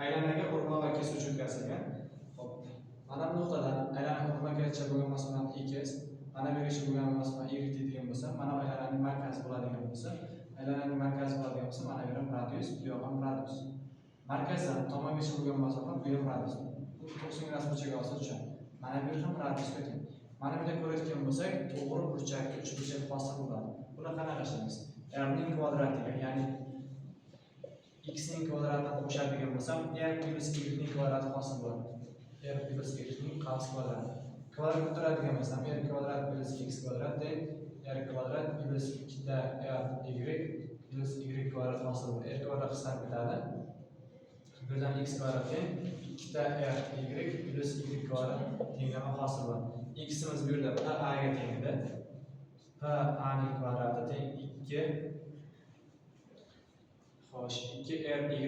aylanaga urma va kesuvchi o'tkazilgan. Xo'p, mana bu nuqtadan aylanaga urma-kesuvchi bo'lgan masofani x, mana bu yerga bo'lgan masofani y deydigan bo'lsa, mana aylananing markazi bo'ladigan bo'lsa, aylananing markazi bo'ladigan bo'lsa, mana bu ham radius, bu ham radius. Markazdan tomongacha bo'lgan masofa bu ham radius. Bu 90 gradus burchaga o'xshaydi. Mana bu ham radiusga teng. Mana bu yerda ko'rayotgan bo'lsak, to'g'ri burchakka 3 burchak hosil bo'ladi. Buni qanaqa qilamiz? R ning kvadratiga, ya'ni x ning kvadratini qo'shadigan bo'lsam, r plus y ning kvadrati hosil bo'ladi. R plus y ning qavs kvadrati. Kvadrat ko'taradigan bo'lsam, r kvadrat plus x kvadrat teng r kvadrat plus 2r y plus y kvadrat hosil bo'ladi. R kvadrat qisqarib ketadi. Birdan x kvadrat teng 2r y plus y kvadrat tenglama hosil bo'ladi. X imiz bu yerda a ga teng edi. A ning kvadrati teng 2 xo'sh 2r y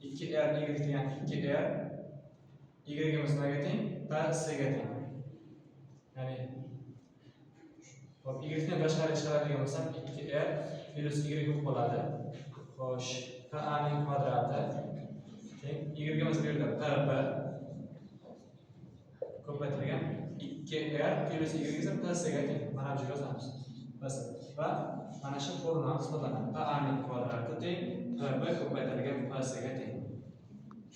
2r y degan 2r y imiz nimaga teng? S ga teng. Ya'ni hop y ni tashqariga chiqaradigan bo'lsam 2r plus y bo'ladi. Xo'sh a ning kvadrati teng y imiz bu yerda p ko'paytirilgan 2r plus y esa s ga teng. Mana bu yerga yozamiz. Va mana shu formula hisoblanadi. A ning kvadrati teng p ko'paytirilgan s ga teng.